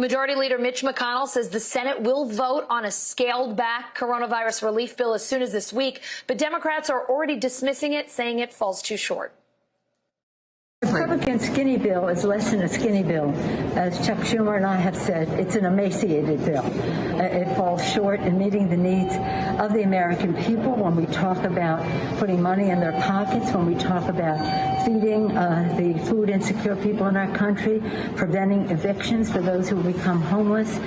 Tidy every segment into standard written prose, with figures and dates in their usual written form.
Majority Leader Mitch McConnell says the Senate will vote on a scaled-back coronavirus relief bill as soon as this week, but Democrats are already dismissing it, saying it falls too short. The Republican skinny bill is less than a skinny bill. As Chuck Schumer and I have said, it's an emaciated bill. It falls short in meeting the needs of the American people when we talk about putting money in their pockets, when we talk about feeding the food insecure people in our country, preventing evictions for those who become homeless,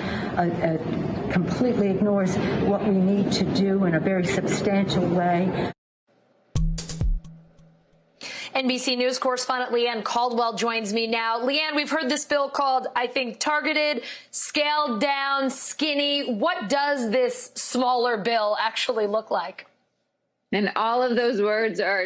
completely ignores what we need to do in a very substantial way. NBC News correspondent Leanne Caldwell joins me now. Leanne, we've heard this bill called, I think, targeted, scaled down, skinny. What does this smaller bill actually look like? And all of those words are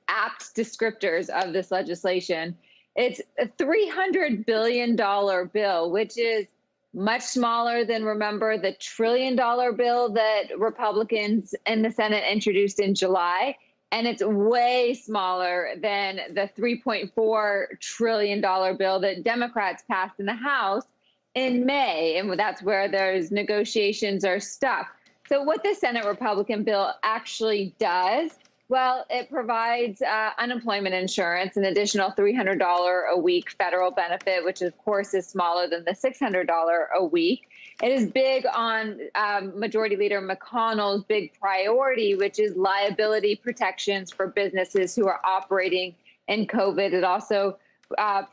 apt descriptors of this legislation. It's a $300 billion bill, which is much smaller than, remember, the $1 trillion bill that Republicans in the Senate introduced in July. And it's way smaller than the $3.4 trillion bill that Democrats passed in the House in May. And that's where those negotiations are stuck. So what the Senate Republican bill actually does, well, it provides unemployment insurance, an additional $300 a week federal benefit, which of course is smaller than the $600 a week. It is big on Majority Leader McConnell's big priority, which is liability protections for businesses who are operating in COVID. It also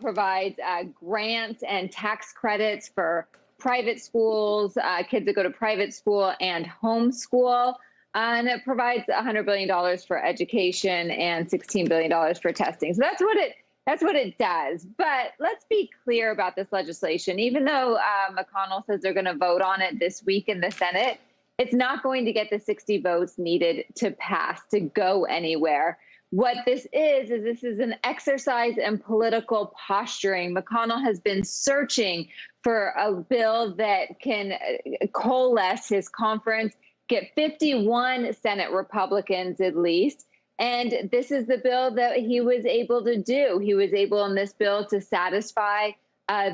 provides grants and tax credits for private schools, kids that go to private school and homeschool. And it provides $100 billion for education and $16 billion for testing. So that's what it does. But let's be clear about this legislation. Even though McConnell says they're going to vote on it this week in the Senate, it's not going to get the 60 votes needed to pass, to go anywhere. What this is an exercise in political posturing. McConnell has been searching for a bill that can coalesce his conference, get 51 Senate Republicans at least. And this is the bill that he was able to do. He was able in this bill to satisfy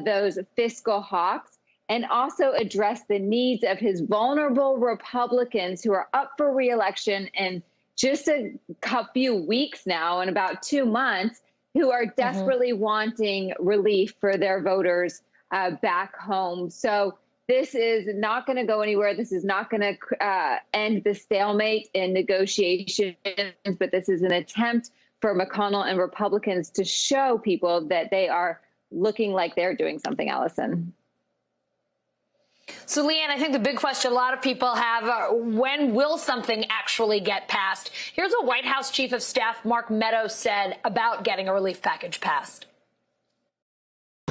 those fiscal hawks and also address the needs of his vulnerable Republicans who are up for re-election in just a few weeks now, in about 2 months, who are desperately wanting relief for their voters back home. So this is not going to go anywhere. This is not going to end the stalemate in negotiations, but this is an attempt for McConnell and Republicans to show people that they are looking like they're doing something, Allison. So, Leanne, I think the big question a lot of people have, when will something actually get passed? Here's what White House Chief of Staff Mark Meadows said about getting a relief package passed.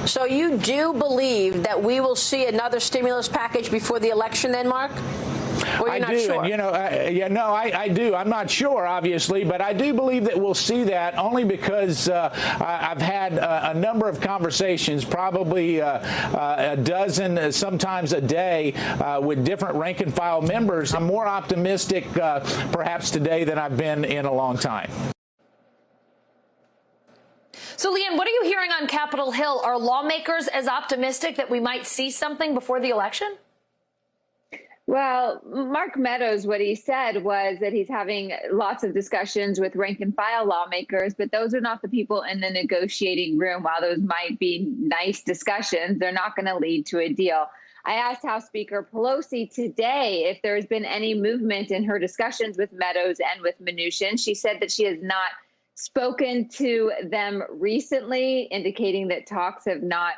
So you do believe that we will see another stimulus package before the election then, Mark? Or you're not sure? And, I do. I'm not sure, obviously, but I do believe that we'll see that only because I've had a number of conversations, probably a dozen, sometimes a day, with different rank and file members. I'm more optimistic perhaps today than I've been in a long time. So, Leanne, what are you hearing on Capitol Hill? Are lawmakers as optimistic that we might see something before the election? Well, Mark Meadows, what he said was that he's having lots of discussions with rank and file lawmakers, but those are not the people in the negotiating room. While those might be nice discussions, they're not going to lead to a deal. I asked House Speaker Pelosi today if there has been any movement in her discussions with Meadows and with Mnuchin. She said that she has not spoken to them recently, indicating that talks have not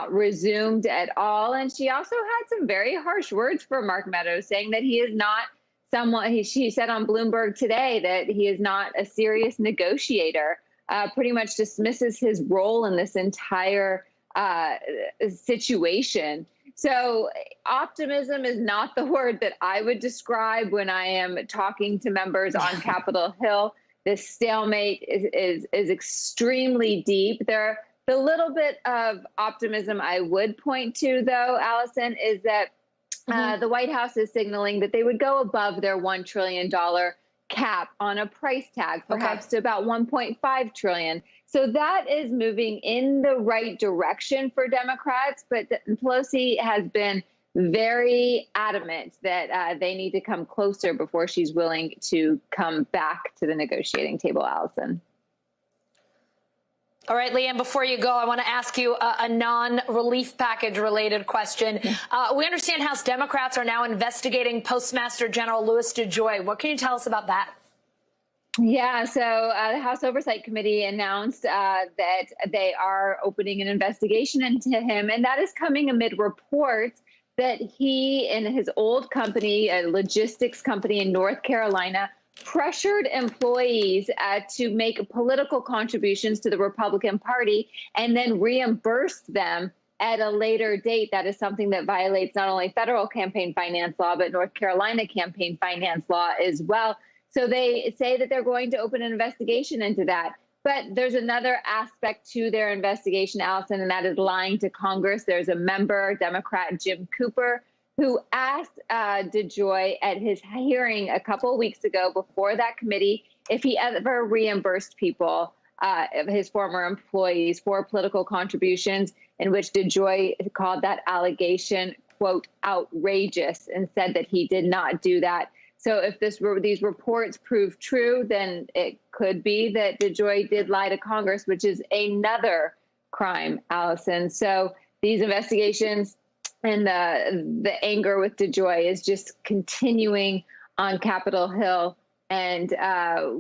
resumed at all. And she also had some very harsh words for Mark Meadows, saying that he is not someone, she said on Bloomberg today that he is not a serious negotiator, pretty much dismisses his role in this entire situation. So optimism is not the word that I would describe when I am talking to members on Capitol Hill. This stalemate is extremely deep. The little bit of optimism I would point to, though, Allison, is that the White House is signaling that they would go above their $1 trillion cap on a price tag, perhaps to about 1.5 trillion. So that is moving in the right direction for Democrats. But Pelosi has been very adamant that they need to come closer before she's willing to come back to the negotiating table, Allison. All right, Leanne, before you go, I want to ask you a non-relief package related question. We understand House Democrats are now investigating Postmaster General Louis DeJoy. What can you tell us about that? Yeah, so the House Oversight Committee announced that they are opening an investigation into him, and that is coming amid reports that he and his old company, a logistics company in North Carolina, pressured employees to make political contributions to the Republican Party and then reimbursed them at a later date. That is something that violates not only federal campaign finance law, but North Carolina campaign finance law as well. So they say that they're going to open an investigation into that. But there's another aspect to their investigation, Allison, and that is lying to Congress. There's a member, Democrat Jim Cooper, who asked DeJoy at his hearing a couple of weeks ago before that committee if he ever reimbursed people, his former employees, for political contributions, in which DeJoy called that allegation, quote, outrageous, and said that he did not do that. So if these reports prove true, then it could be that DeJoy did lie to Congress, which is another crime, Allison. So these investigations and the anger with DeJoy is just continuing on Capitol Hill. And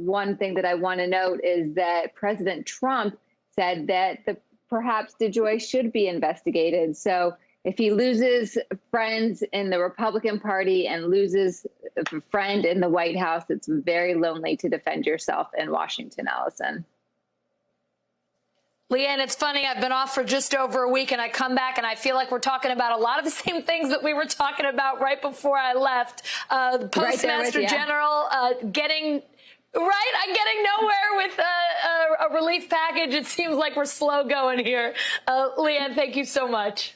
one thing that I want to note is that President Trump said that perhaps DeJoy should be investigated. So if he loses friends in the Republican Party and loses a friend in the White House, it's very lonely to defend yourself in Washington, Allison. Leanne, it's funny. I've been off for just over a week, and I come back, and I feel like we're talking about a lot of the same things that we were talking about right before I left. The Postmaster General getting... Right? I'm getting nowhere with a relief package. It seems like we're slow going here. Leanne, thank you so much.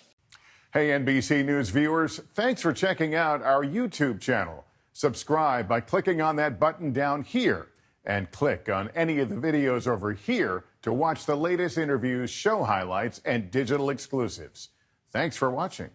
Hey, NBC News viewers, thanks for checking out our YouTube channel. Subscribe by clicking on that button down here and click on any of the videos over here to watch the latest interviews, show highlights, and digital exclusives. Thanks for watching.